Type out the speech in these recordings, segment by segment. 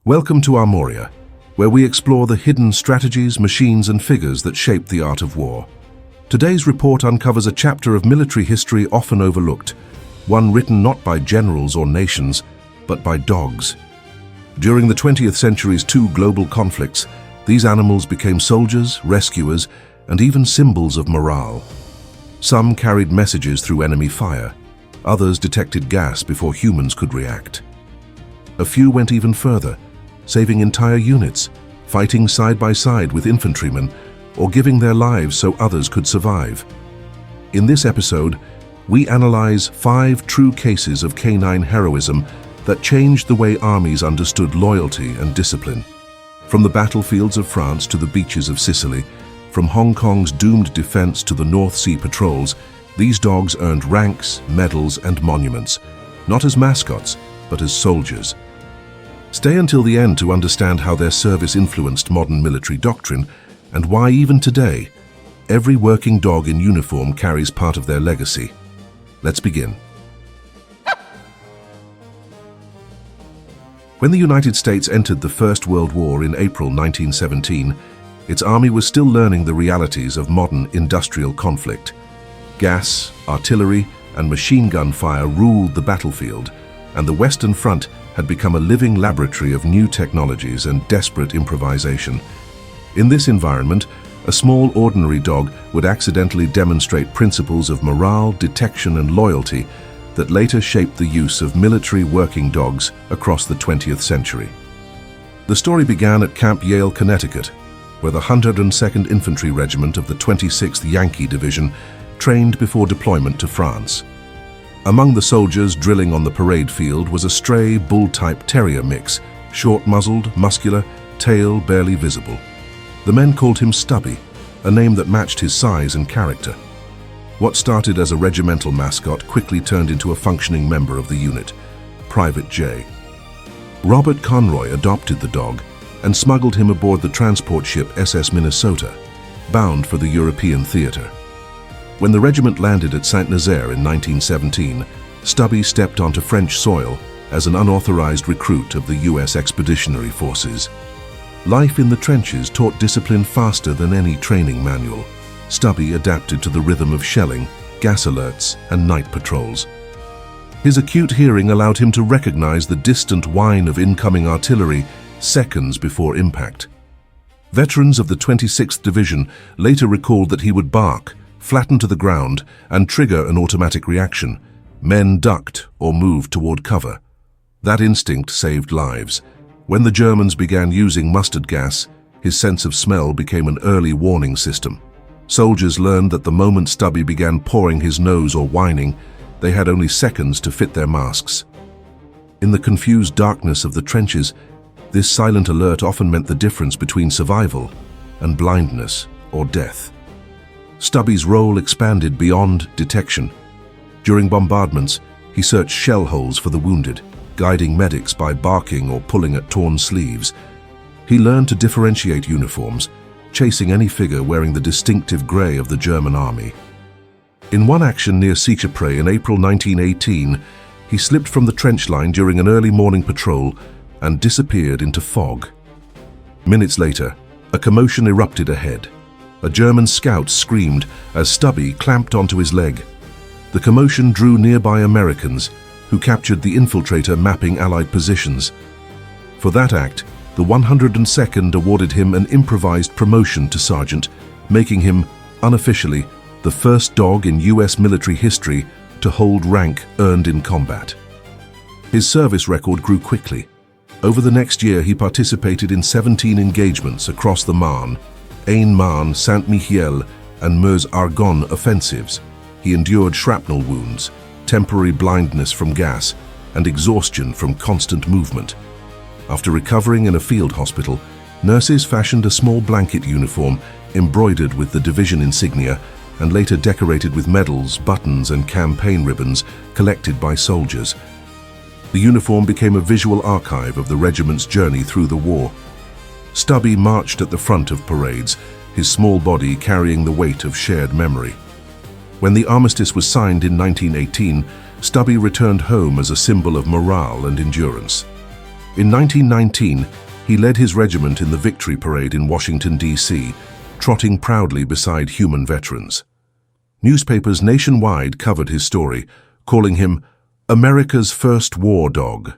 Welcome to Armoria, where we explore the hidden strategies, machines and figures that shape the art of war. Today's report uncovers a chapter of military history often overlooked, one written not by generals or nations, but by dogs. During the 20th century's two global conflicts, these animals became soldiers, rescuers, and even symbols of morale. Some carried messages through enemy fire, others detected gas before humans could react. A few went even further, saving entire units, fighting side by side with infantrymen, or giving their lives so others could survive. In this episode, we analyze 5 true cases of canine heroism that changed the way armies understood loyalty and discipline. From the battlefields of France to the beaches of Sicily, from Hong Kong's doomed defense to the North Sea patrols, these dogs earned ranks, medals, and monuments, not as mascots, but as soldiers. Stay until the end to understand how their service influenced modern military doctrine and why even today, every working dog in uniform carries part of their legacy. Let's begin. When the United States entered the First World War in April 1917, its army was still learning the realities of modern industrial conflict. Gas, artillery, and machine gun fire ruled the battlefield, and the Western Front had become a living laboratory of new technologies and desperate improvisation. In this environment, a small ordinary dog would accidentally demonstrate principles of morale, detection, and loyalty that later shaped the use of military working dogs across the 20th century. The story began at Camp Yale, Connecticut, where the 102nd Infantry Regiment of the 26th Yankee Division trained before deployment to France. Among the soldiers drilling on the parade field was a stray bull-type terrier mix, short-muzzled, muscular, tail barely visible. The men called him Stubby, a name that matched his size and character. What started as a regimental mascot quickly turned into a functioning member of the unit, Private J. Robert Conroy adopted the dog and smuggled him aboard the transport ship SS Minnesota, bound for the European theater. When the regiment landed at Saint-Nazaire in 1917, Stubby stepped onto French soil as an unauthorized recruit of the US Expeditionary Forces. Life in the trenches taught discipline faster than any training manual. Stubby adapted to the rhythm of shelling, gas alerts, and night patrols. His acute hearing allowed him to recognize the distant whine of incoming artillery seconds before impact. Veterans of the 26th Division later recalled that he would bark, flatten to the ground, and trigger an automatic reaction. Men ducked or moved toward cover. That instinct saved lives. When the Germans began using mustard gas, his sense of smell became an early warning system. Soldiers learned that the moment Stubby began pawing his nose or whining, they had only seconds to fit their masks. In the confused darkness of the trenches, this silent alert often meant the difference between survival and blindness or death. Stubby's role expanded beyond detection. During bombardments, he searched shell holes for the wounded, guiding medics by barking or pulling at torn sleeves. He learned to differentiate uniforms, chasing any figure wearing the distinctive grey of the German army. In one action near Sicily in April 1918, he slipped from the trench line during an early morning patrol and disappeared into fog. Minutes later, a commotion erupted ahead. A German scout screamed as Stubby clamped onto his leg. The commotion drew nearby Americans, who captured the infiltrator mapping Allied positions. For that act, the 102nd awarded him an improvised promotion to sergeant, making him, unofficially, the first dog in US military history to hold rank earned in combat. His service record grew quickly. Over the next year, he participated in 17 engagements across the Marne, Aisne-Marne, Saint-Mihiel, and Meuse-Argonne offensives. He endured shrapnel wounds, temporary blindness from gas, and exhaustion from constant movement. After recovering in a field hospital, nurses fashioned a small blanket uniform embroidered with the division insignia and later decorated with medals, buttons, and campaign ribbons collected by soldiers. The uniform became a visual archive of the regiment's journey through the war. Stubby marched at the front of parades, his small body carrying the weight of shared memory. When the armistice was signed in 1918, Stubby returned home as a symbol of morale and endurance. In 1919, he led his regiment in the Victory Parade in Washington, D.C., trotting proudly beside human veterans. Newspapers nationwide covered his story, calling him America's first war dog.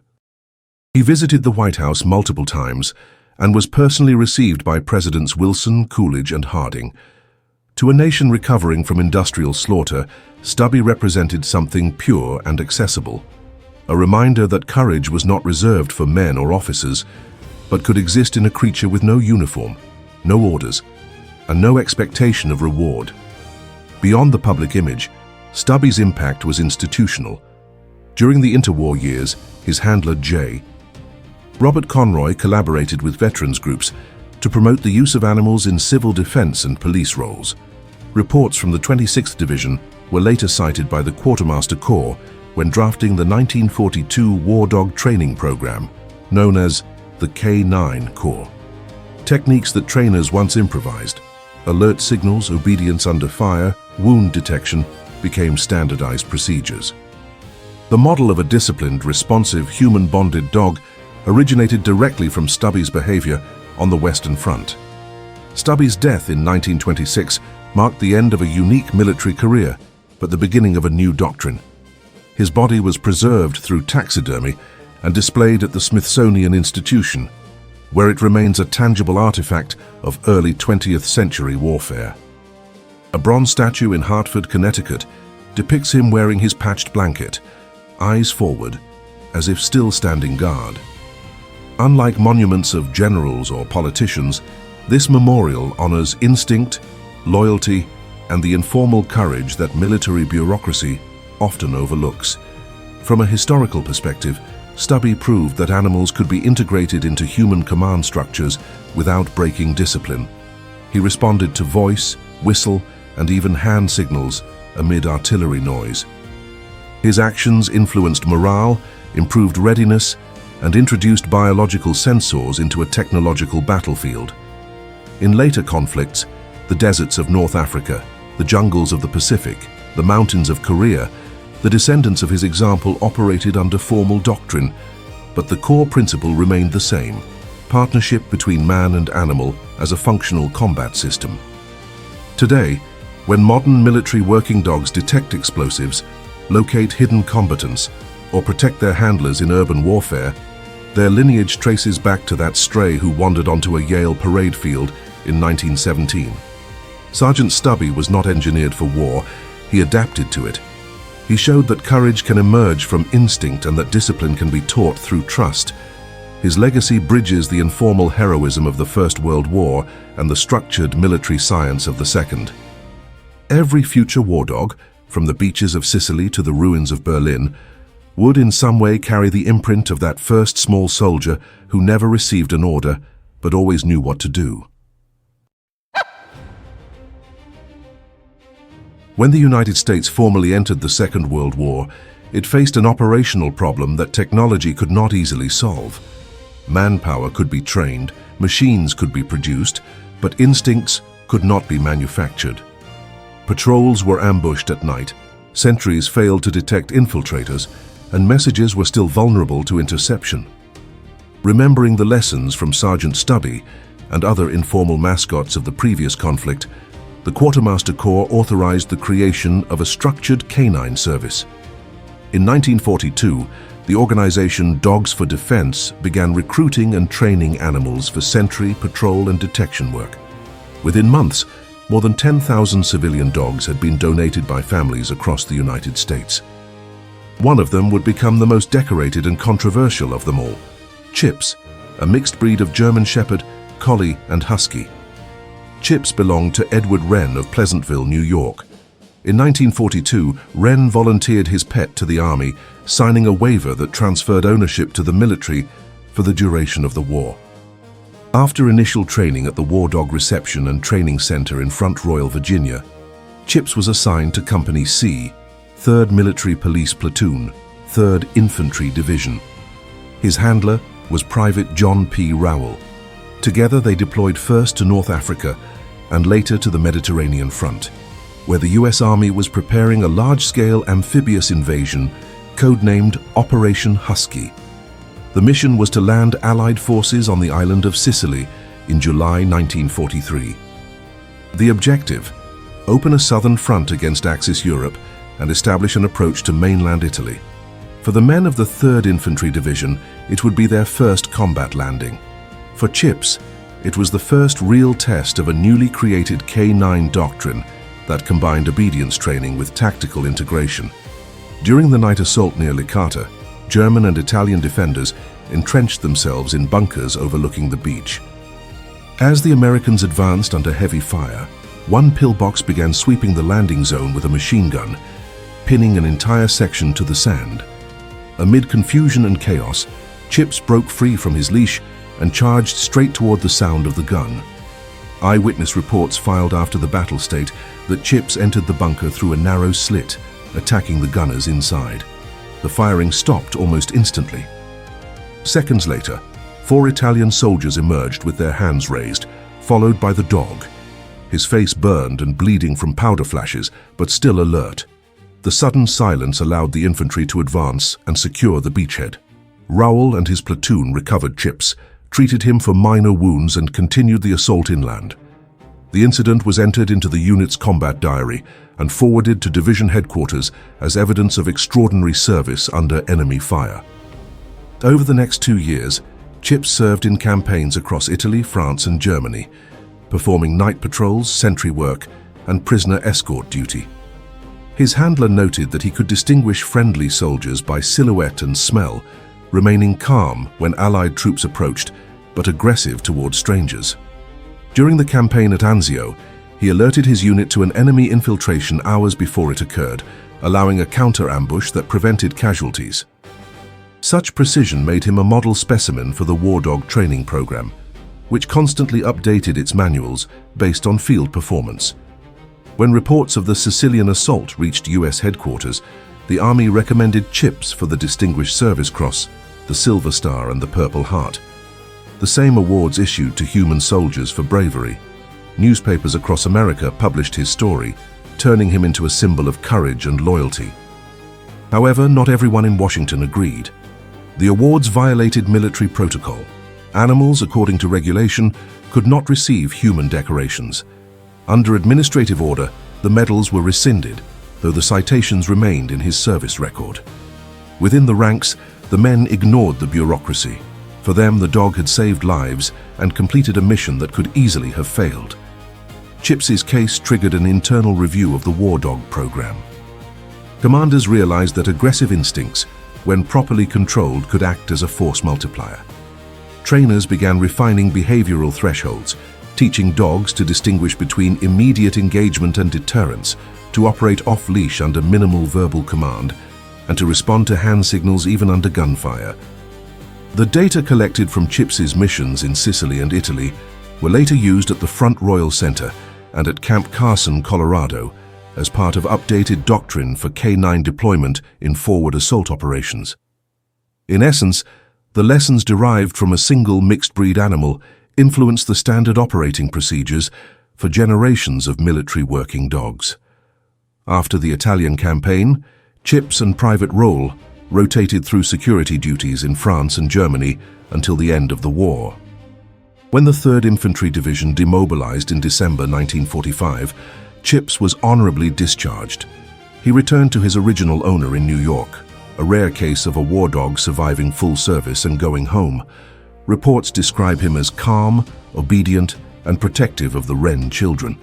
He visited the White House multiple times and was personally received by Presidents Wilson, Coolidge, and Harding. To a nation recovering from industrial slaughter, Stubby represented something pure and accessible, a reminder that courage was not reserved for men or officers, but could exist in a creature with no uniform, no orders, and no expectation of reward. Beyond the public image, Stubby's impact was institutional. During the interwar years, his handler Jay, Robert Conroy, collaborated with veterans groups to promote the use of animals in civil defense and police roles. Reports from the 26th Division were later cited by the Quartermaster Corps when drafting the 1942 War Dog Training Program, known as the K-9 Corps. Techniques that trainers once improvised, alert signals, obedience under fire, wound detection, became standardized procedures. The model of a disciplined, responsive, human-bonded dog originated directly from Stubby's behavior on the Western Front. Stubby's death in 1926 marked the end of a unique military career, but the beginning of a new doctrine. His body was preserved through taxidermy and displayed at the Smithsonian Institution, where it remains a tangible artifact of early 20th century warfare. A bronze statue in Hartford, Connecticut, depicts him wearing his patched blanket, eyes forward, as if still standing guard. Unlike monuments of generals or politicians, this memorial honors instinct, loyalty, and the informal courage that military bureaucracy often overlooks. From a historical perspective, Stubby proved that animals could be integrated into human command structures without breaking discipline. He responded to voice, whistle, and even hand signals amid artillery noise. His actions influenced morale, improved readiness, and introduced biological sensors into a technological battlefield. In later conflicts, the deserts of North Africa, the jungles of the Pacific, the mountains of Korea, the descendants of his example operated under formal doctrine, but the core principle remained the same: partnership between man and animal as a functional combat system. Today, when modern military working dogs detect explosives, locate hidden combatants, or protect their handlers in urban warfare, their lineage traces back to that stray who wandered onto a Yale parade field in 1917. Sergeant Stubby was not engineered for war, he adapted to it. He showed that courage can emerge from instinct and that discipline can be taught through trust. His legacy bridges the informal heroism of the First World War and the structured military science of the Second. Every future war dog, from the beaches of Sicily to the ruins of Berlin, would in some way carry the imprint of that first small soldier who never received an order but always knew what to do. When the United States formally entered the Second World War, it faced an operational problem that technology could not easily solve. Manpower could be trained, machines could be produced, but instincts could not be manufactured. Patrols were ambushed at night, sentries failed to detect infiltrators, and messages were still vulnerable to interception. Remembering the lessons from Sergeant Stubby and other informal mascots of the previous conflict, the Quartermaster Corps authorized the creation of a structured canine service. In 1942, the organization Dogs for Defense began recruiting and training animals for sentry, patrol, and detection work. Within months, more than 10,000 civilian dogs had been donated by families across the United States. One of them would become the most decorated and controversial of them all: Chips, a mixed breed of German Shepherd, Collie, and Husky. Chips belonged to Edward Wren of Pleasantville, New York. In 1942, Wren volunteered his pet to the Army, signing a waiver that transferred ownership to the military for the duration of the war. After initial training at the War Dog Reception and Training Center in Front Royal, Virginia, Chips was assigned to Company C, 3rd Military Police Platoon, 3rd Infantry Division. His handler was Private John P. Rowell. Together they deployed first to North Africa and later to the Mediterranean front, where the U.S. Army was preparing a large-scale amphibious invasion codenamed Operation Husky. The mission was to land Allied forces on the island of Sicily in July 1943. The objective: open a southern front against Axis Europe and establish an approach to mainland Italy. For the men of the 3rd Infantry Division, it would be their first combat landing. For Chips, it was the first real test of a newly created K9 doctrine that combined obedience training with tactical integration. During the night assault near Licata, German and Italian defenders entrenched themselves in bunkers overlooking the beach. As the Americans advanced under heavy fire, one pillbox began sweeping the landing zone with a machine gun, pinning an entire section to the sand. Amid confusion and chaos, Chips broke free from his leash and charged straight toward the sound of the gun. Eyewitness reports filed after the battle state that Chips entered the bunker through a narrow slit, attacking the gunners inside. The firing stopped almost instantly. Seconds later, 4 Italian soldiers emerged with their hands raised, followed by the dog. His face burned and bleeding from powder flashes, but still alert. The sudden silence allowed the infantry to advance and secure the beachhead. Raoul and his platoon recovered Chips, treated him for minor wounds and continued the assault inland. The incident was entered into the unit's combat diary and forwarded to division headquarters as evidence of extraordinary service under enemy fire. Over the next 2 years, Chips served in campaigns across Italy, France, and Germany, performing night patrols, sentry work, and prisoner escort duty. His handler noted that he could distinguish friendly soldiers by silhouette and smell, remaining calm when Allied troops approached, but aggressive toward strangers. During the campaign at Anzio, he alerted his unit to an enemy infiltration hours before it occurred, allowing a counter-ambush that prevented casualties. Such precision made him a model specimen for the War Dog training program, which constantly updated its manuals based on field performance. When reports of the Sicilian assault reached U.S. headquarters, the Army recommended Chips for the Distinguished Service Cross, the Silver Star, and the Purple Heart. The same awards issued to human soldiers for bravery. Newspapers across America published his story, turning him into a symbol of courage and loyalty. However, not everyone in Washington agreed. The awards violated military protocol. Animals, according to regulation, could not receive human decorations. Under administrative order, the medals were rescinded, though the citations remained in his service record. Within the ranks, the men ignored the bureaucracy. For them, the dog had saved lives and completed a mission that could easily have failed. Chips's case triggered an internal review of the War Dog program. Commanders realized that aggressive instincts, when properly controlled, could act as a force multiplier. Trainers began refining behavioral thresholds, teaching dogs to distinguish between immediate engagement and deterrence, to operate off-leash under minimal verbal command, and to respond to hand signals even under gunfire. The data collected from Chips's missions in Sicily and Italy were later used at the Front Royal Center and at Camp Carson, Colorado, as part of updated doctrine for K9 deployment in forward assault operations. In essence, the lessons derived from a single mixed-breed animal influenced the standard operating procedures for generations of military working dogs. After the Italian campaign, Chips and Private Roll rotated through security duties in France and Germany until the end of the war. When the 3rd Infantry Division demobilized in December 1945, Chips was honorably discharged. He returned to his original owner in New York, a rare case of a war dog surviving full service and going home. Reports describe him as calm, obedient, and protective of the Wren children,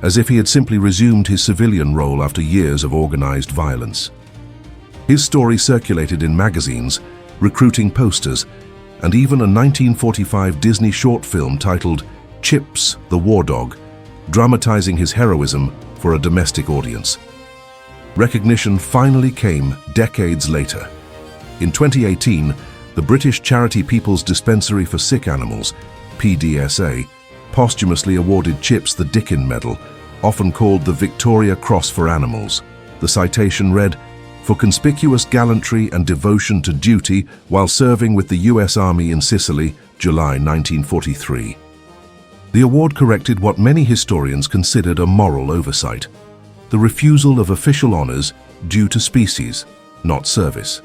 as if he had simply resumed his civilian role after years of organized violence. His story circulated in magazines, recruiting posters, and even a 1945 Disney short film titled Chips, the War Dog, dramatizing his heroism for a domestic audience. Recognition finally came decades later. In 2018, the British charity People's Dispensary for Sick Animals, PDSA, posthumously awarded Chips the Dickin Medal, often called the Victoria Cross for Animals. The citation read, "For conspicuous gallantry and devotion to duty while serving with the U.S. Army in Sicily, July 1943." The award corrected what many historians considered a moral oversight: the refusal of official honors due to species, not service.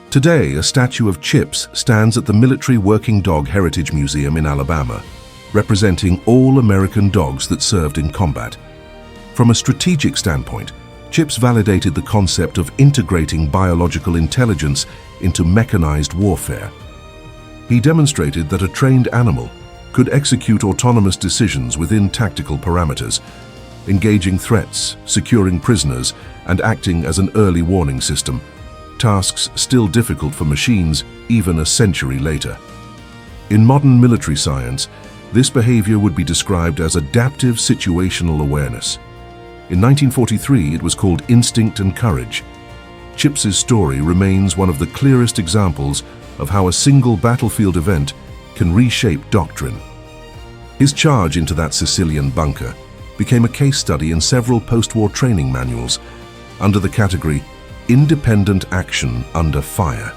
Today, a statue of Chips stands at the Military Working Dog Heritage Museum in Alabama, representing all American dogs that served in combat. From a strategic standpoint, Chips validated the concept of integrating biological intelligence into mechanized warfare. He demonstrated that a trained animal could execute autonomous decisions within tactical parameters, engaging threats, securing prisoners, and acting as an early warning system, tasks still difficult for machines even a century later. In modern military science, this behavior would be described as adaptive situational awareness. In 1943, it was called instinct and courage. Chips's story remains one of the clearest examples of how a single battlefield event can reshape doctrine. His charge into that Sicilian bunker became a case study in several post-war training manuals under the category Independent Action Under Fire.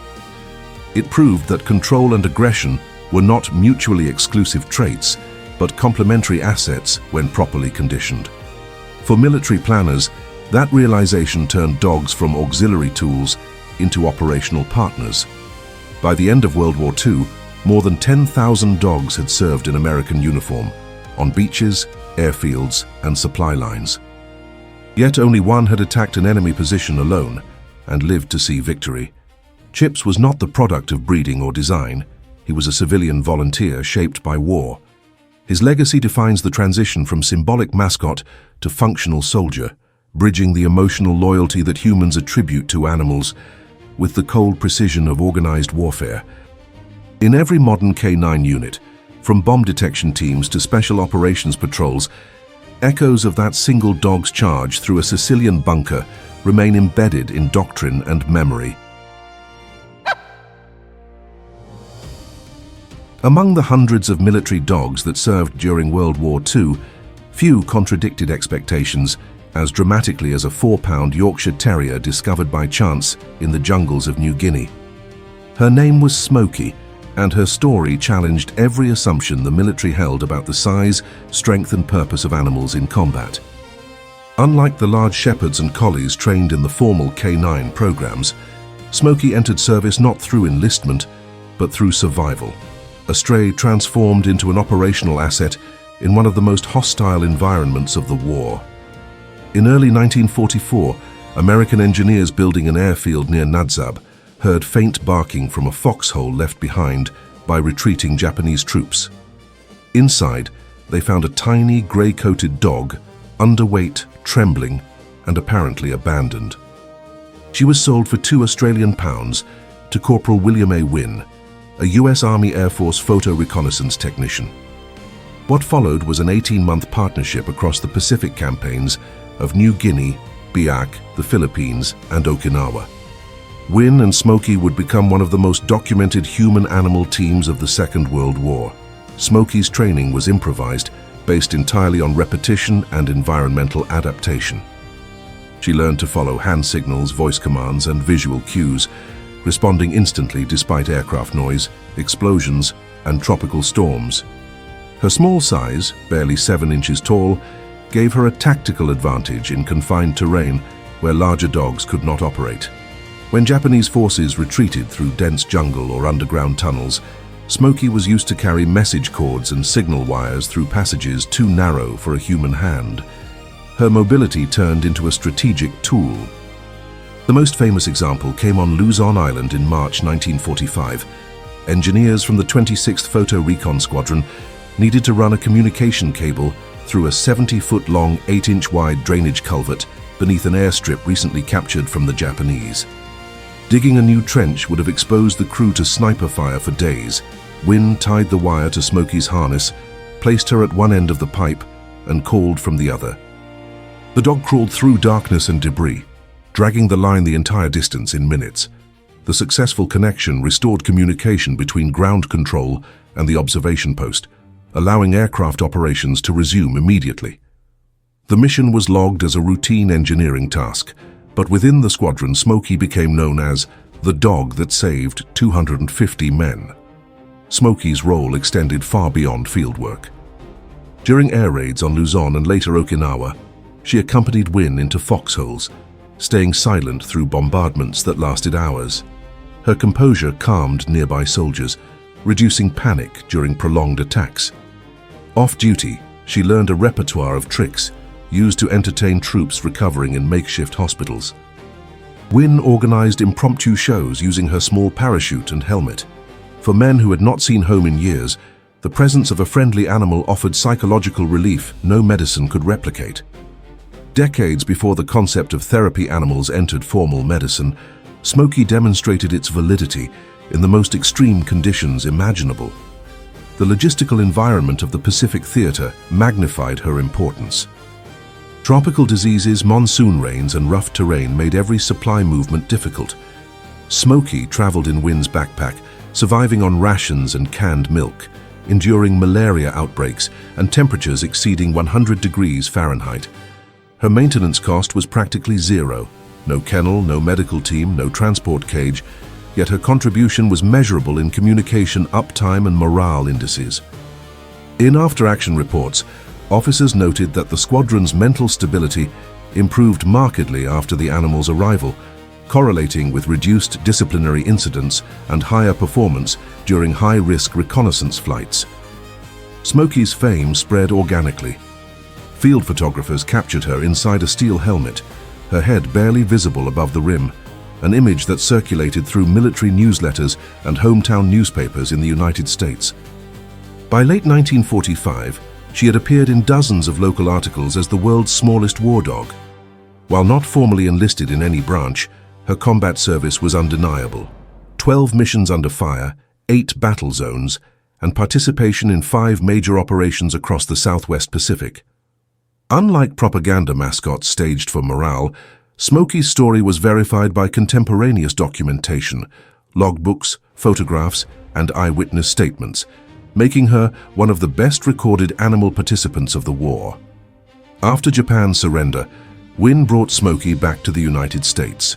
It proved that control and aggression were not mutually exclusive traits, but complementary assets when properly conditioned. For military planners, that realization turned dogs from auxiliary tools into operational partners. By the end of World War II, more than 10,000 dogs had served in American uniform, on beaches, airfields, and supply lines. Yet only one had attacked an enemy position alone and lived to see victory. Chips was not the product of breeding or design. He was a civilian volunteer shaped by war. His legacy defines the transition from symbolic mascot to functional soldier, bridging the emotional loyalty that humans attribute to animals with the cold precision of organized warfare. In every modern K9 unit, from bomb detection teams to special operations patrols, echoes of that single dog's charge through a Sicilian bunker remain embedded in doctrine and memory. Among the hundreds of military dogs that served during World War II, few contradicted expectations as dramatically as a 4-pound Yorkshire Terrier discovered by chance in the jungles of New Guinea. Her name was Smoky, and her story challenged every assumption the military held about the size, strength, and purpose of animals in combat. Unlike the large shepherds and collies trained in the formal K9 programs, Smoky entered service not through enlistment, but through survival. A stray transformed into an operational asset in one of the most hostile environments of the war. In early 1944, American engineers building an airfield near Nadzab heard faint barking from a foxhole left behind by retreating Japanese troops. Inside, they found a tiny grey-coated dog, underweight, trembling, and apparently abandoned. She was sold for £2 Australian to Corporal William A. Wynne, a US Army Air Force photo reconnaissance technician. What followed was an 18-month partnership across the Pacific campaigns of New Guinea, Biak, the Philippines, and Okinawa. Wynne and Smoky would become one of the most documented human-animal teams of the Second World War. Smoky's training was improvised, based entirely on repetition and environmental adaptation. She learned to follow hand signals, voice commands, and visual cues, responding instantly despite aircraft noise, explosions, and tropical storms. Her small size, barely 7 inches tall, gave her a tactical advantage in confined terrain where larger dogs could not operate. When Japanese forces retreated through dense jungle or underground tunnels, Smoky was used to carry message cords and signal wires through passages too narrow for a human hand. Her mobility turned into a strategic tool. The most famous example came on Luzon Island in March 1945. Engineers from the 26th Photo Recon Squadron needed to run a communication cable through a 70-foot-long, 8-inch-wide drainage culvert beneath an airstrip recently captured from the Japanese. Digging a new trench would have exposed the crew to sniper fire for days. Wynne tied the wire to Smoky's harness, placed her at one end of the pipe, and called from the other. The dog crawled through darkness and debris, dragging the line the entire distance in minutes. The successful connection restored communication between ground control and the observation post, allowing aircraft operations to resume immediately. The mission was logged as a routine engineering task, but within the squadron, Smoky became known as the dog that saved 250 men. Smoky's role extended far beyond fieldwork. During air raids on Luzon and later Okinawa, she accompanied Wynne into foxholes, staying silent through bombardments that lasted hours. Her composure calmed nearby soldiers, reducing panic during prolonged attacks. Off-duty, she learned a repertoire of tricks used to entertain troops recovering in makeshift hospitals. Wynne organized impromptu shows using her small parachute and helmet. For men who had not seen home in years, the presence of a friendly animal offered psychological relief no medicine could replicate. Decades before the concept of therapy animals entered formal medicine, Smoky demonstrated its validity in the most extreme conditions imaginable. The logistical environment of the Pacific Theater magnified her importance. Tropical diseases, monsoon rains, and rough terrain made every supply movement difficult. Smoky traveled in Wynne's backpack, surviving on rations and canned milk, enduring malaria outbreaks and temperatures exceeding 100 degrees Fahrenheit. Her maintenance cost was practically zero. No kennel, no medical team, no transport cage, yet her contribution was measurable in communication uptime and morale indices. In after-action reports, officers noted that the squadron's mental stability improved markedly after the animal's arrival, correlating with reduced disciplinary incidents and higher performance during high-risk reconnaissance flights. Smoky's fame spread organically. Field photographers captured her inside a steel helmet, her head barely visible above the rim, an image that circulated through military newsletters and hometown newspapers in the United States. By late 1945, she had appeared in dozens of local articles as the world's smallest war dog. While not formally enlisted in any branch, her combat service was undeniable. 12 missions under fire, 8 battle zones, and participation in 5 major operations across the Southwest Pacific. Unlike propaganda mascots staged for morale, Smoky's story was verified by contemporaneous documentation, logbooks, photographs, and eyewitness statements, making her one of the best recorded animal participants of the war. After Japan's surrender, Wynne brought Smoky back to the United States.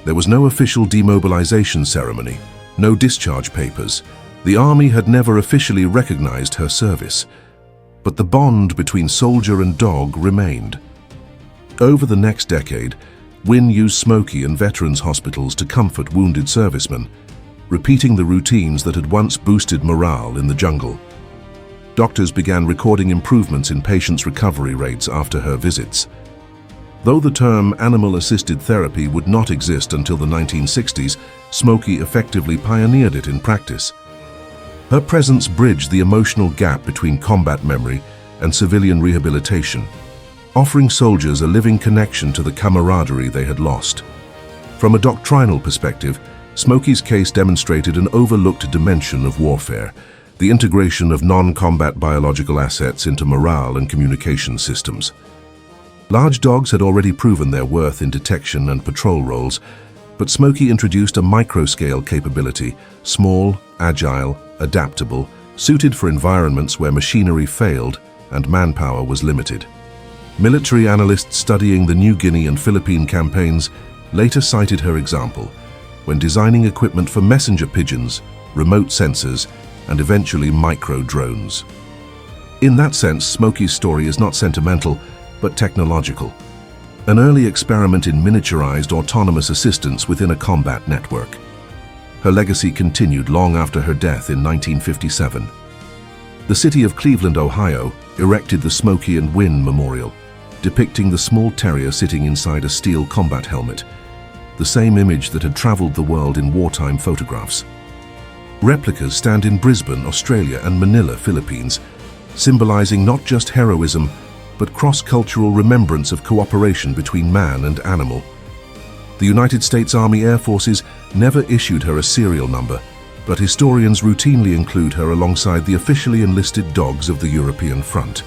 There was no official demobilization ceremony, no discharge papers. The Army had never officially recognized her service. But the bond between soldier and dog remained. Over the next decade, Wynne used Smoky in veterans' hospitals to comfort wounded servicemen, repeating the routines that had once boosted morale in the jungle. Doctors began recording improvements in patients' recovery rates after her visits. Though the term animal-assisted therapy would not exist until the 1960s, Smoky effectively pioneered it in practice. Her presence bridged the emotional gap between combat memory and civilian rehabilitation, offering soldiers a living connection to the camaraderie they had lost. From a doctrinal perspective, Smoky's case demonstrated an overlooked dimension of warfare, the integration of non-combat biological assets into morale and communication systems. Large dogs had already proven their worth in detection and patrol roles, but Smoky introduced a micro-scale capability, small, agile, adaptable, suited for environments where machinery failed and manpower was limited. Military analysts studying the New Guinea and Philippine campaigns later cited her example when designing equipment for messenger pigeons, remote sensors, and eventually micro-drones. In that sense, Smoky's story is not sentimental, but technological. An early experiment in miniaturized autonomous assistance within a combat network. Her legacy continued long after her death in 1957. The city of Cleveland, Ohio, erected the Smoky and Wynne Memorial, depicting the small terrier sitting inside a steel combat helmet, the same image that had traveled the world in wartime photographs. Replicas stand in Brisbane, Australia, and Manila, Philippines, symbolizing not just heroism, but cross-cultural remembrance of cooperation between man and animal. The United States Army Air Forces never issued her a serial number, but historians routinely include her alongside the officially enlisted dogs of the European front.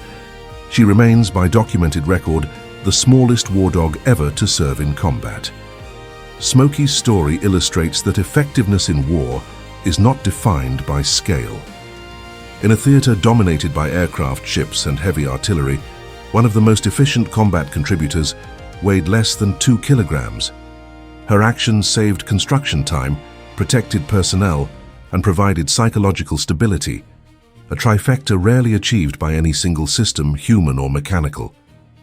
She remains, by documented record, the smallest war dog ever to serve in combat. Smoky's story illustrates that effectiveness in war is not defined by scale. In a theater dominated by aircraft, ships, and heavy artillery, one of the most efficient combat contributors weighed less than 2 kilograms. Her actions saved construction time, protected personnel, and provided psychological stability, a trifecta rarely achieved by any single system, human or mechanical.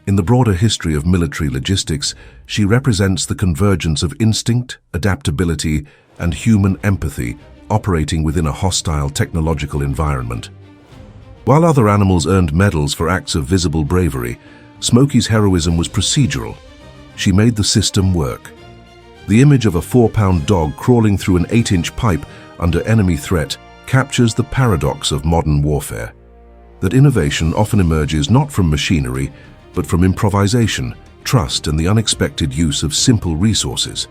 In the broader history of military logistics, she represents the convergence of instinct, adaptability, and human empathy operating within a hostile technological environment. While other animals earned medals for acts of visible bravery, Smoky's heroism was procedural. She made the system work. The image of a 4-pound dog crawling through an 8-inch pipe under enemy threat captures the paradox of modern warfare. That innovation often emerges not from machinery, but from improvisation, trust, and the unexpected use of simple resources.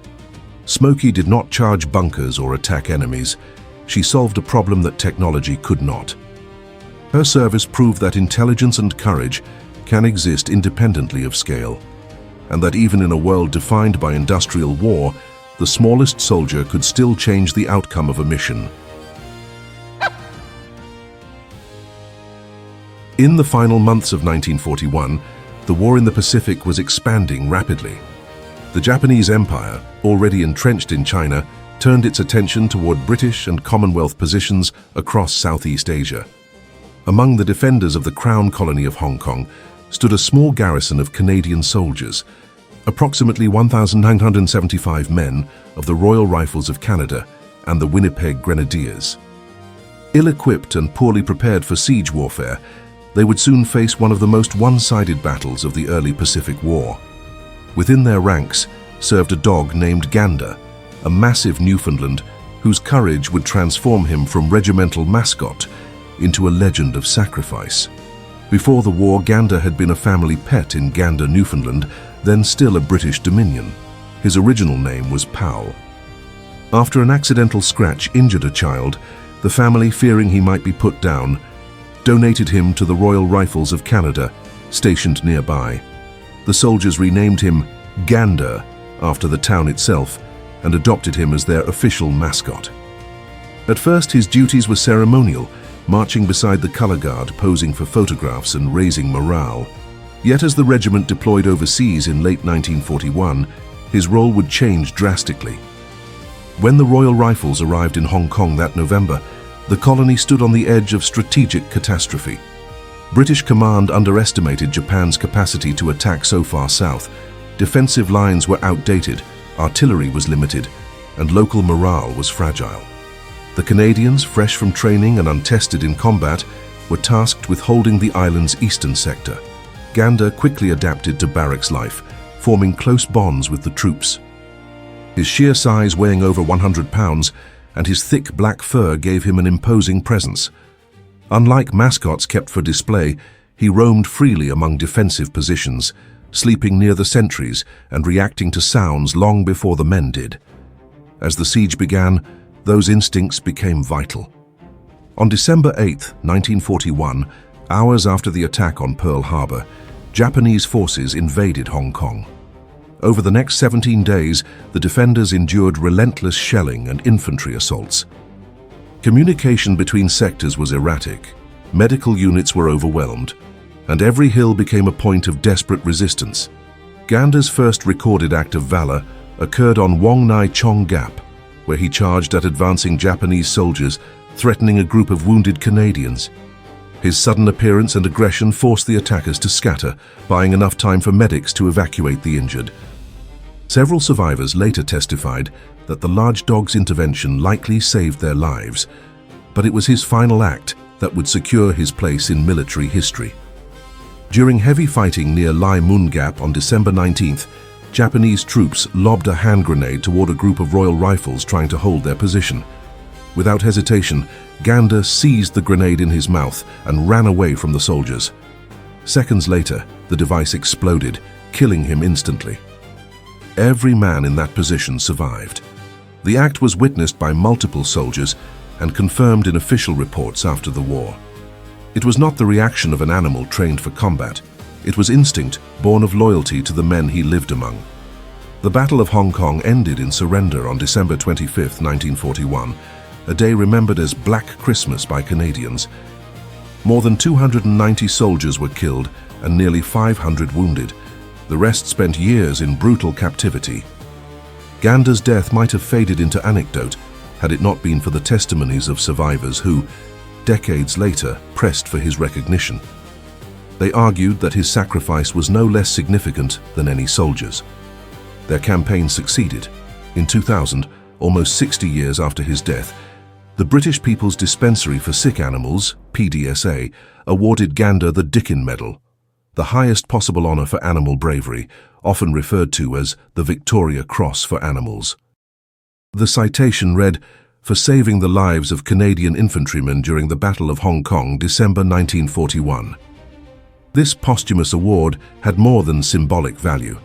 Smoky did not charge bunkers or attack enemies. She solved a problem that technology could not. Her service proved that intelligence and courage can exist independently of scale, and that even in a world defined by industrial war, the smallest soldier could still change the outcome of a mission. In the final months of 1941, the war in the Pacific was expanding rapidly. The Japanese Empire, already entrenched in China, turned its attention toward British and Commonwealth positions across Southeast Asia. Among the defenders of the Crown Colony of Hong Kong stood a small garrison of Canadian soldiers, approximately 1,975 men of the Royal Rifles of Canada and the Winnipeg Grenadiers. Ill-equipped and poorly prepared for siege warfare, they would soon face one of the most one-sided battles of the early Pacific War. Within their ranks served a dog named Gander, a massive Newfoundland whose courage would transform him from regimental mascot into a legend of sacrifice. Before the war, Gander had been a family pet in Gander, Newfoundland, then still a British dominion. His original name was Powell. After an accidental scratch injured a child, the family, fearing he might be put down, donated him to the Royal Rifles of Canada, stationed nearby. The soldiers renamed him Gander after the town itself and adopted him as their official mascot. At first, his duties were ceremonial, marching beside the color guard, posing for photographs and raising morale. Yet as the regiment deployed overseas in late 1941, his role would change drastically. When the Royal Rifles arrived in Hong Kong that November, the colony stood on the edge of strategic catastrophe. British command underestimated Japan's capacity to attack so far south. Defensive lines were outdated, artillery was limited, and local morale was fragile. The Canadians, fresh from training and untested in combat, were tasked with holding the island's eastern sector. Gander quickly adapted to barracks life, forming close bonds with the troops. His sheer size, weighing over 100 pounds, and his thick black fur gave him an imposing presence. Unlike mascots kept for display, he roamed freely among defensive positions, sleeping near the sentries and reacting to sounds long before the men did. As the siege began, those instincts became vital. On December 8, 1941, hours after the attack on Pearl Harbor, Japanese forces invaded Hong Kong. Over the next 17 days, the defenders endured relentless shelling and infantry assaults. Communication between sectors was erratic, medical units were overwhelmed, and every hill became a point of desperate resistance. Gander's first recorded act of valor occurred on Wong Nai Chong Gap, where he charged at advancing Japanese soldiers, threatening a group of wounded Canadians. His sudden appearance and aggression forced the attackers to scatter, buying enough time for medics to evacuate the injured. Several survivors later testified that the large dog's intervention likely saved their lives, but it was his final act that would secure his place in military history. During heavy fighting near Lai Mun Gap on December 19th, Japanese troops lobbed a hand grenade toward a group of Royal Rifles trying to hold their position. Without hesitation, Gander seized the grenade in his mouth and ran away from the soldiers. Seconds later, the device exploded, killing him instantly. Every man in that position survived. The act was witnessed by multiple soldiers and confirmed in official reports after the war. It was not the reaction of an animal trained for combat. It was instinct born of loyalty to the men he lived among. The Battle of Hong Kong ended in surrender on December 25, 1941, a day remembered as Black Christmas by Canadians. More than 290 soldiers were killed and nearly 500 wounded. The rest spent years in brutal captivity. Gander's death might have faded into anecdote had it not been for the testimonies of survivors who, decades later, pressed for his recognition. They argued that his sacrifice was no less significant than any soldier's. Their campaign succeeded. In 2000, almost 60 years after his death, the British People's Dispensary for Sick Animals, PDSA, awarded Gander the Dickin Medal, the highest possible honor for animal bravery, often referred to as the Victoria Cross for animals. The citation read, "For saving the lives of Canadian infantrymen during the Battle of Hong Kong, December 1941. This posthumous award had more than symbolic value.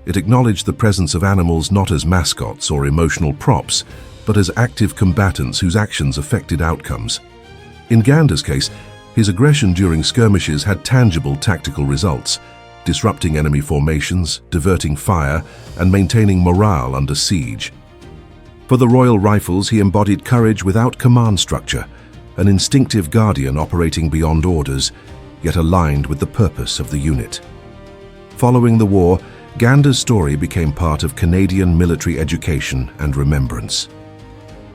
It acknowledged the presence of animals not as mascots or emotional props, but as active combatants whose actions affected outcomes. In Gander's case, his aggression during skirmishes had tangible tactical results, disrupting enemy formations, diverting fire, and maintaining morale under siege. For the Royal Rifles, he embodied courage without command structure, an instinctive guardian operating beyond orders, yet aligned with the purpose of the unit. Following the war, Gander's story became part of Canadian military education and remembrance.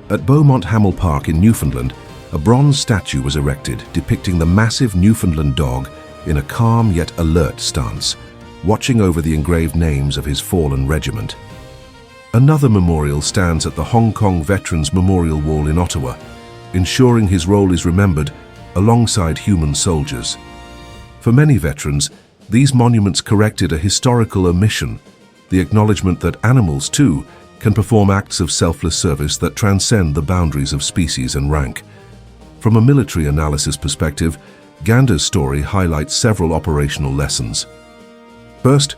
At Beaumont Hamel Park in Newfoundland, a bronze statue was erected depicting the massive Newfoundland dog in a calm yet alert stance, watching over the engraved names of his fallen regiment. Another memorial stands at the Hong Kong Veterans Memorial Wall in Ottawa, ensuring his role is remembered alongside human soldiers. For many veterans, these monuments corrected a historical omission, the acknowledgement that animals, too, can perform acts of selfless service that transcend the boundaries of species and rank. From a military analysis perspective, Gander's story highlights several operational lessons. First,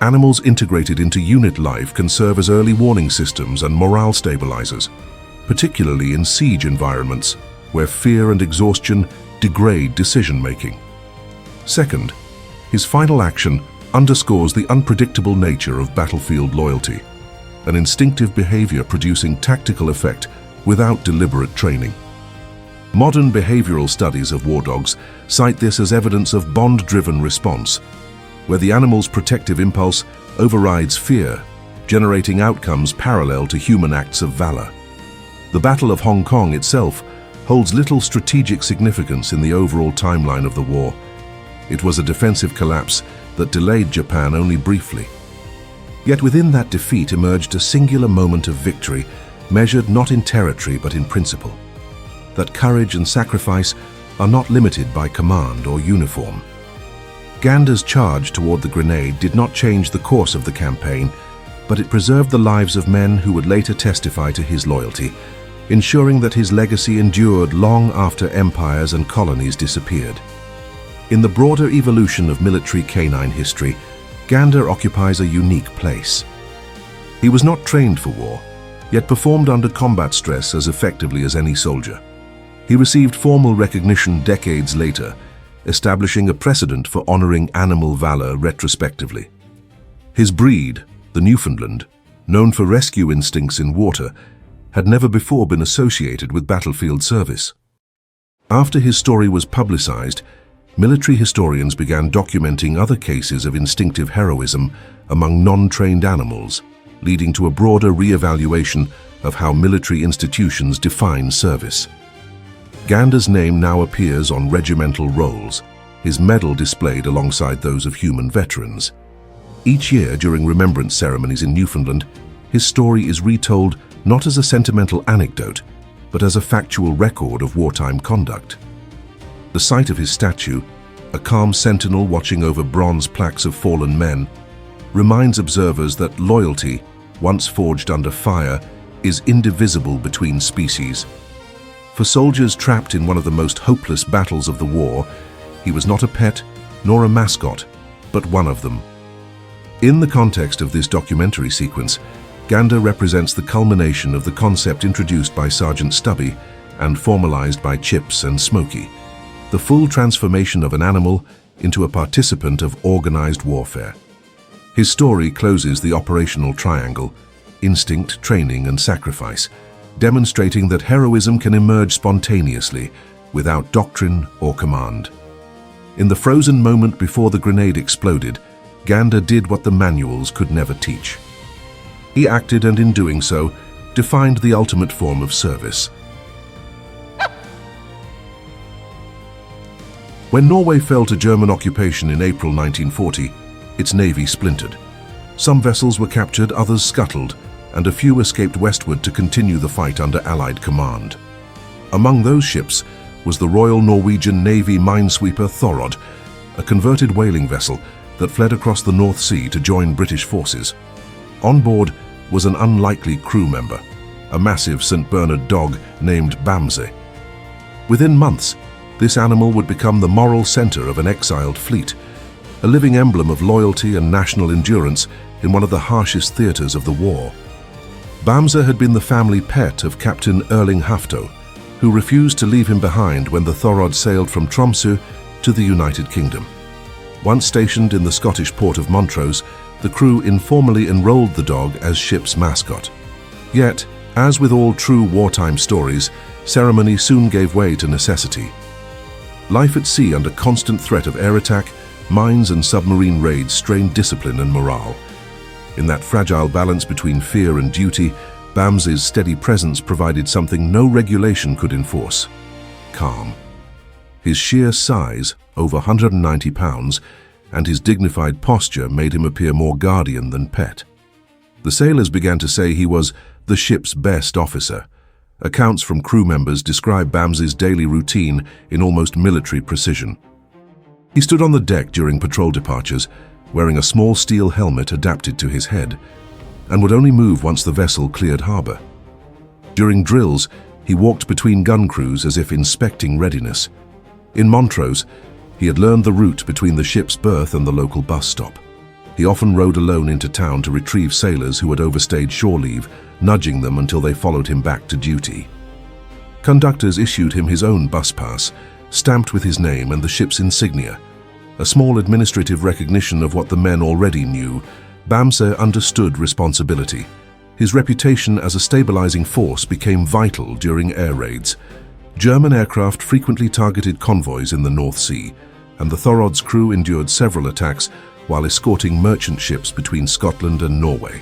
animals integrated into unit life can serve as early warning systems and morale stabilizers, particularly in siege environments where fear and exhaustion degrade decision-making. Second, his final action underscores the unpredictable nature of battlefield loyalty, an instinctive behavior producing tactical effect without deliberate training. Modern behavioral studies of war dogs cite this as evidence of bond-driven response, where the animal's protective impulse overrides fear, generating outcomes parallel to human acts of valor. The Battle of Hong Kong itself holds little strategic significance in the overall timeline of the war. It was a defensive collapse that delayed Japan only briefly. Yet within that defeat emerged a singular moment of victory, measured not in territory but in principle. That courage and sacrifice are not limited by command or uniform. Gander's charge toward the grenade did not change the course of the campaign, but it preserved the lives of men who would later testify to his loyalty, ensuring that his legacy endured long after empires and colonies disappeared. In the broader evolution of military canine history, Gander occupies a unique place. He was not trained for war, yet performed under combat stress as effectively as any soldier. He received formal recognition decades later, establishing a precedent for honoring animal valor retrospectively. His breed, the Newfoundland, known for rescue instincts in water, had never before been associated with battlefield service. After his story was publicized, military historians began documenting other cases of instinctive heroism among non-trained animals, leading to a broader re-evaluation of how military institutions define service. Gander's name now appears on regimental rolls, his medal displayed alongside those of human veterans. Each year during remembrance ceremonies in Newfoundland, his story is retold not as a sentimental anecdote, but as a factual record of wartime conduct. The sight of his statue, a calm sentinel watching over bronze plaques of fallen men, reminds observers that loyalty, once forged under fire, is indivisible between species. For soldiers trapped in one of the most hopeless battles of the war, he was not a pet nor a mascot, but one of them. In the context of this documentary sequence, Gander represents the culmination of the concept introduced by Sergeant Stubby and formalized by Chips and Smoky, the full transformation of an animal into a participant of organized warfare. His story closes the operational triangle: instinct, training, and sacrifice, demonstrating that heroism can emerge spontaneously, without doctrine or command. In the frozen moment before the grenade exploded, Gander did what the manuals could never teach. He acted, and in doing so, defined the ultimate form of service. When Norway fell to German occupation in April 1940, its navy splintered. Some vessels were captured, others scuttled, and a few escaped westward to continue the fight under Allied command. Among those ships was the Royal Norwegian Navy minesweeper Thorodd, a converted whaling vessel that fled across the North Sea to join British forces. On board was an unlikely crew member, a massive St. Bernard dog named Bamse. Within months, this animal would become the moral center of an exiled fleet, a living emblem of loyalty and national endurance in one of the harshest theaters of the war. Bamse had been the family pet of Captain Erling Hafto, who refused to leave him behind when the Thorodd sailed from Tromsø to the United Kingdom. Once stationed in the Scottish port of Montrose, the crew informally enrolled the dog as ship's mascot. Yet, as with all true wartime stories, ceremony soon gave way to necessity. Life at sea under constant threat of air attack, mines and submarine raids strained discipline and morale. In that fragile balance between fear and duty, Bamse's steady presence provided something no regulation could enforce: calm. His sheer size, over 190 pounds, and his dignified posture made him appear more guardian than pet. The sailors began to say he was the ship's best officer. Accounts from crew members describe Bamse's daily routine in almost military precision. He stood on the deck during patrol departures, wearing a small steel helmet adapted to his head, and would only move once the vessel cleared harbor. During drills, he walked between gun crews as if inspecting readiness. In Montrose, he had learned the route between the ship's berth and the local bus stop. He often rode alone into town to retrieve sailors who had overstayed shore leave, nudging them until they followed him back to duty. Conductors issued him his own bus pass, stamped with his name and the ship's insignia. A small administrative recognition of what the men already knew. Bamse understood responsibility. His reputation as a stabilizing force became vital during air raids. German aircraft frequently targeted convoys in the North Sea, and the Thorodd's crew endured several attacks while escorting merchant ships between Scotland and Norway.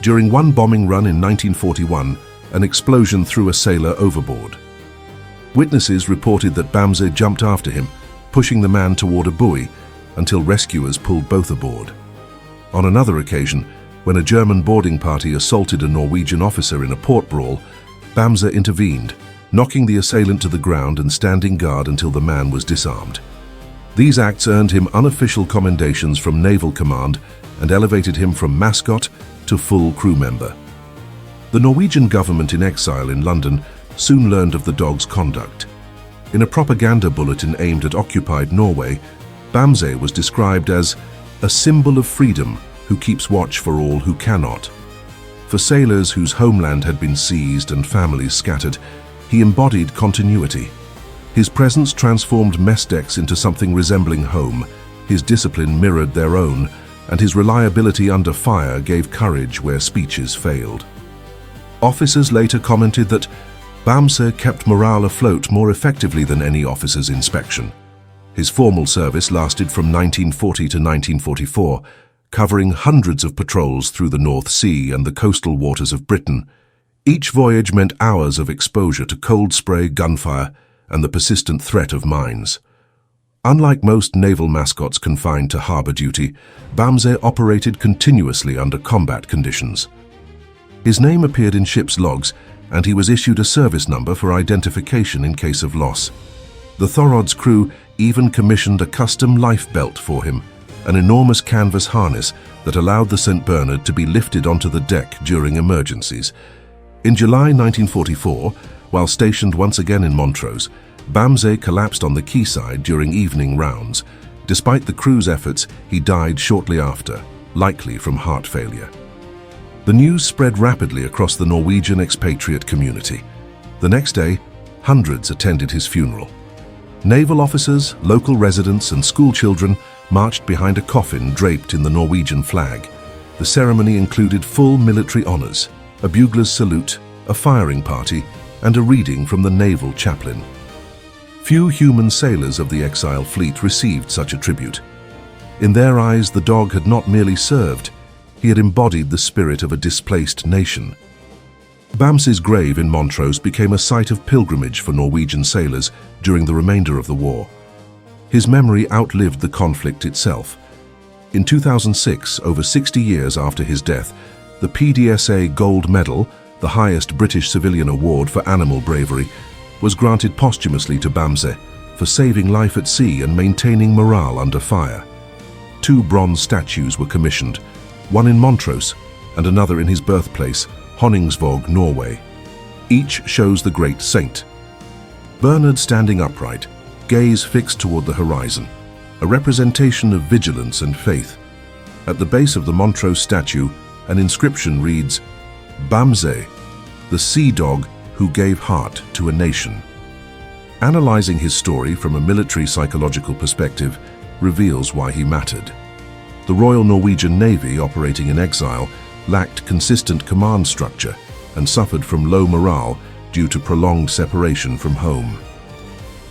During one bombing run in 1941, an explosion threw a sailor overboard. Witnesses reported that Bamse jumped after him, pushing the man toward a buoy until rescuers pulled both aboard. On another occasion, when a German boarding party assaulted a Norwegian officer in a port brawl, Bamse intervened, knocking the assailant to the ground and standing guard until the man was disarmed. These acts earned him unofficial commendations from Naval Command and elevated him from mascot to full crew member. The Norwegian government in exile in London soon learned of the dog's conduct. In a propaganda bulletin aimed at occupied Norway, Bamse was described as a symbol of freedom who keeps watch for all who cannot. For sailors whose homeland had been seized and families scattered, he embodied continuity. His presence transformed mess decks into something resembling home, his discipline mirrored their own, and his reliability under fire gave courage where speeches failed. Officers later commented that Bamse kept morale afloat more effectively than any officer's inspection. His formal service lasted from 1940 to 1944, covering hundreds of patrols through the North Sea and the coastal waters of Britain. Each voyage meant hours of exposure to cold spray, gunfire, and the persistent threat of mines. Unlike most naval mascots confined to harbor duty, Bamse operated continuously under combat conditions. His name appeared in ship's logs, and he was issued a service number for identification in case of loss. The Thorodd's crew even commissioned a custom life belt for him, an enormous canvas harness that allowed the St. Bernard to be lifted onto the deck during emergencies. In July 1944, while stationed once again in Montrose, Bamse collapsed on the quayside during evening rounds. Despite the crew's efforts, he died shortly after, likely from heart failure. The news spread rapidly across the Norwegian expatriate community. The next day, hundreds attended his funeral. Naval officers, local residents, and school children marched behind a coffin draped in the Norwegian flag. The ceremony included full military honors, a bugler's salute, a firing party, and a reading from the naval chaplain. Few human sailors of the exile fleet received such a tribute. In their eyes, the dog had not merely served, he had embodied the spirit of a displaced nation. Bamse's grave in Montrose became a site of pilgrimage for Norwegian sailors during the remainder of the war. His memory outlived the conflict itself. In 2006, over 60 years after his death, The PDSA Gold Medal, the highest British civilian award for animal bravery, was granted posthumously to Bamse for saving life at sea and maintaining morale under fire. 2 bronze statues were commissioned, one in Montrose and another in his birthplace, Honningsvåg, Norway. Each shows the great saint. Bernard standing upright, gaze fixed toward the horizon, a representation of vigilance and faith. At the base of the Montrose statue, an inscription reads, "Bamse, the sea dog who gave heart to a nation." Analyzing his story from a military psychological perspective reveals why he mattered. The Royal Norwegian Navy, operating in exile, lacked consistent command structure and suffered from low morale due to prolonged separation from home.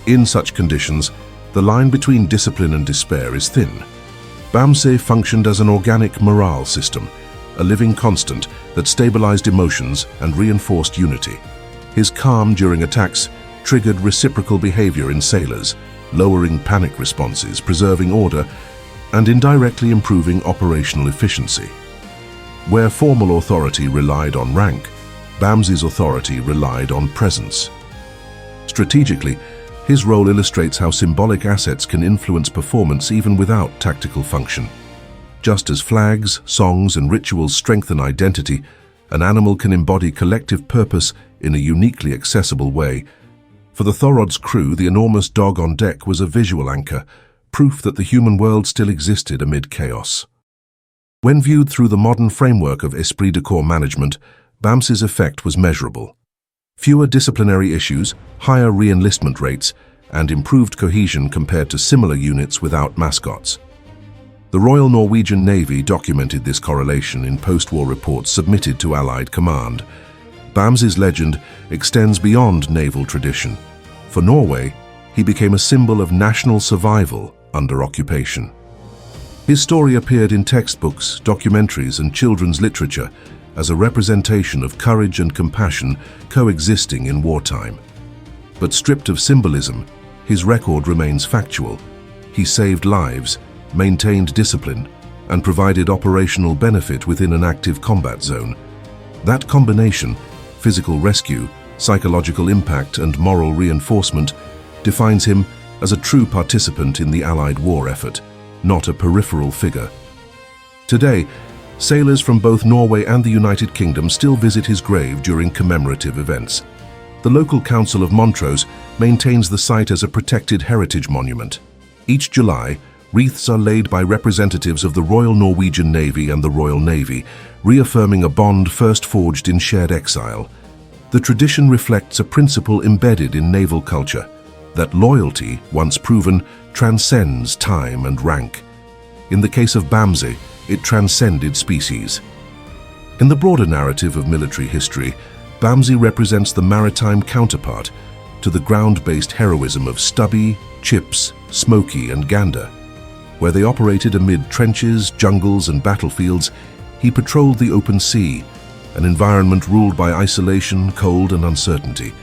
In such conditions, the line between discipline and despair is thin. Bamse functioned as an organic morale system, a living constant that stabilized emotions and reinforced unity. His calm during attacks triggered reciprocal behavior in sailors, lowering panic responses, preserving order, and indirectly improving operational efficiency. Where formal authority relied on rank, Bamse's authority relied on presence. Strategically, his role illustrates how symbolic assets can influence performance even without tactical function. Just as flags, songs, and rituals strengthen identity, an animal can embody collective purpose in a uniquely accessible way. For the Thorod's crew, the enormous dog on deck was a visual anchor, proof that the human world still existed amid chaos. When viewed through the modern framework of esprit de corps management, Bamse's effect was measurable. Fewer disciplinary issues, higher re-enlistment rates, and improved cohesion compared to similar units without mascots. The Royal Norwegian Navy documented this correlation in post-war reports submitted to Allied command. Bamse's legend extends beyond naval tradition. For Norway, he became a symbol of national survival under occupation. His story appeared in textbooks, documentaries, and children's literature as a representation of courage and compassion coexisting in wartime. But stripped of symbolism, his record remains factual. He saved lives, maintained discipline, and provided operational benefit within an active combat zone. That combination, physical rescue, psychological impact, and moral reinforcement, defines him as a true participant in the Allied war effort, not a peripheral figure. Today, sailors from both Norway and the United Kingdom still visit his grave during commemorative events. The local council of Montrose maintains the site as a protected heritage monument. Each July, wreaths are laid by representatives of the Royal Norwegian Navy and the Royal Navy, reaffirming a bond first forged in shared exile. The tradition reflects a principle embedded in naval culture, that loyalty, once proven, transcends time and rank. In the case of Bamse, it transcended species. In the broader narrative of military history, Bamse represents the maritime counterpart to the ground-based heroism of Stubby, Chips, Smoky, and Gander. Where they operated amid trenches, jungles, and battlefields, he patrolled the open sea, an environment ruled by isolation, cold, and uncertainty.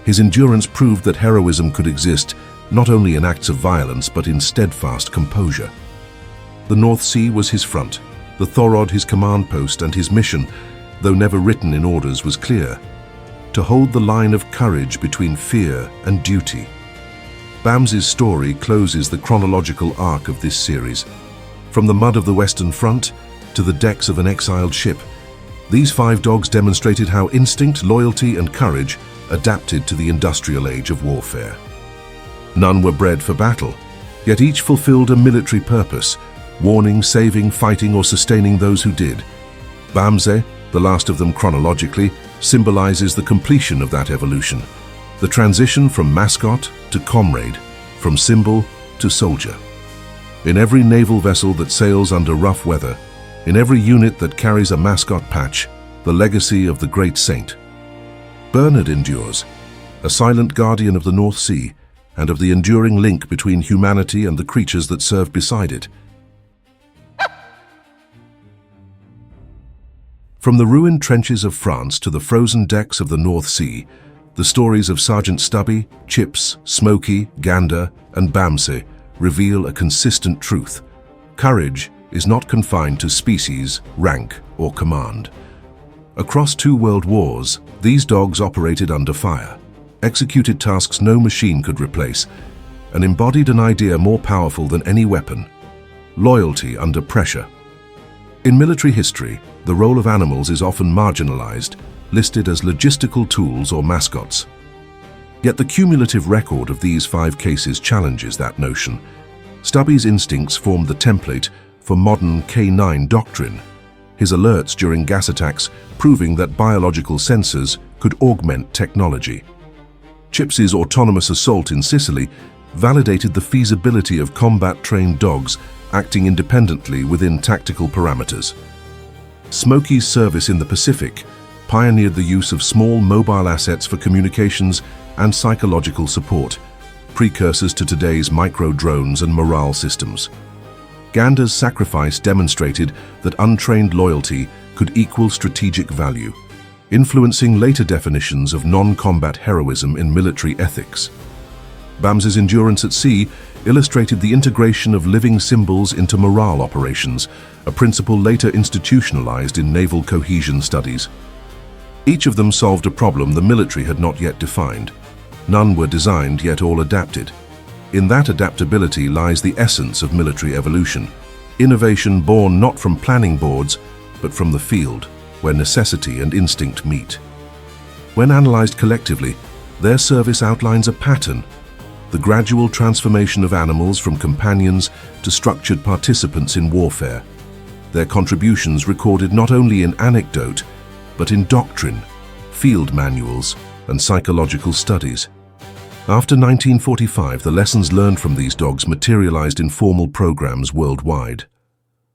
His endurance proved that heroism could exist not only in acts of violence but in steadfast composure. The North Sea was his front, the Thorod his command post, and his mission, though never written in orders, was clear: to hold the line of courage between fear and duty. Bamse's story closes the chronological arc of this series. From the mud of the Western Front to the decks of an exiled ship, these 5 dogs demonstrated how instinct, loyalty, and courage adapted to the industrial age of warfare. None were bred for battle, yet each fulfilled a military purpose, warning, saving, fighting, or sustaining those who did. Bamse, the last of them chronologically, symbolizes the completion of that evolution, the transition from mascot to comrade, from symbol to soldier. In every naval vessel that sails under rough weather, in every unit that carries a mascot patch, the legacy of the great saint. Bernard endures, a silent guardian of the North Sea and of the enduring link between humanity and the creatures that serve beside it. From the ruined trenches of France to the frozen decks of the North Sea, the stories of Sergeant Stubby, Chips, Smoky, Gander, and Bamse reveal a consistent truth. Courage is not confined to species, rank, or command. Across 2 world wars, these dogs operated under fire, executed tasks no machine could replace, and embodied an idea more powerful than any weapon: loyalty under pressure. In military history, the role of animals is often marginalized, listed as logistical tools or mascots. Yet the cumulative record of these 5 cases challenges that notion. Stubby's instincts formed the template for modern K9 doctrine, his alerts during gas attacks proving that biological sensors could augment technology. Chips's autonomous assault in Sicily validated the feasibility of combat-trained dogs acting independently within tactical parameters. Smoky's service in the Pacific pioneered the use of small mobile assets for communications and psychological support, precursors to today's micro-drones and morale systems. Gander's sacrifice demonstrated that untrained loyalty could equal strategic value, influencing later definitions of non-combat heroism in military ethics. Bamse's endurance at sea illustrated the integration of living symbols into morale operations, a principle later institutionalized in naval cohesion studies. Each of them solved a problem the military had not yet defined. None were designed, yet all adapted. In that adaptability lies the essence of military evolution, innovation born not from planning boards, but from the field, where necessity and instinct meet. When analyzed collectively, their service outlines a pattern: the gradual transformation of animals from companions to structured participants in warfare. Their contributions recorded not only in anecdote, but in doctrine, field manuals, and psychological studies. After 1945, the lessons learned from these dogs materialized in formal programs worldwide.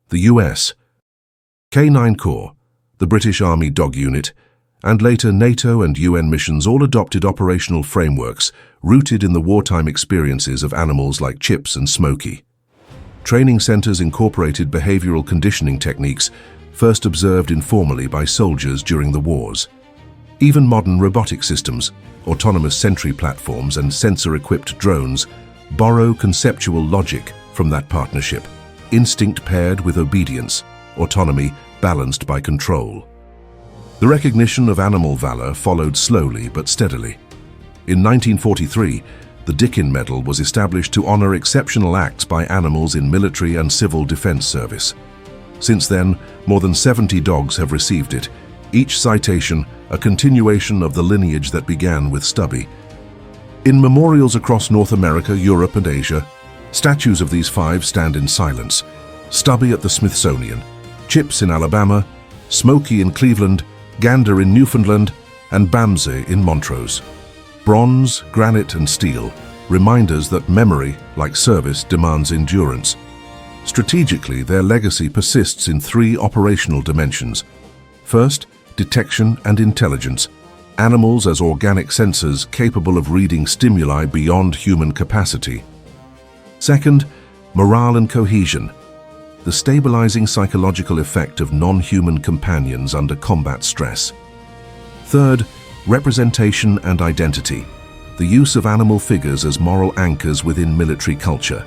The US, K9 Corps, the British Army Dog Unit, and later NATO and UN missions all adopted operational frameworks rooted in the wartime experiences of animals like Chips and Smoky. Training centers incorporated behavioral conditioning techniques first observed informally by soldiers during the wars. Even modern robotic systems, autonomous sentry platforms and sensor-equipped drones borrow conceptual logic from that partnership: instinct paired with obedience, autonomy balanced by control. The recognition of animal valor followed slowly but steadily. In 1943, the Dickin Medal was established to honor exceptional acts by animals in military and civil defense service. Since then, more than 70 dogs have received it, each citation a continuation of the lineage that began with Stubby. In memorials across North America, Europe, and Asia, statues of these 5 stand in silence: Stubby at the Smithsonian, Chips in Alabama, Smoky in Cleveland, Gander in Newfoundland, and Bamse in Montrose. Bronze, granite, and steel, reminders that memory, like service, demands endurance. Strategically, their legacy persists in 3 operational dimensions. First, detection and intelligence, animals as organic sensors capable of reading stimuli beyond human capacity. Second, morale and cohesion, the stabilizing psychological effect of non-human companions under combat stress. Third, representation and identity, the use of animal figures as moral anchors within military culture.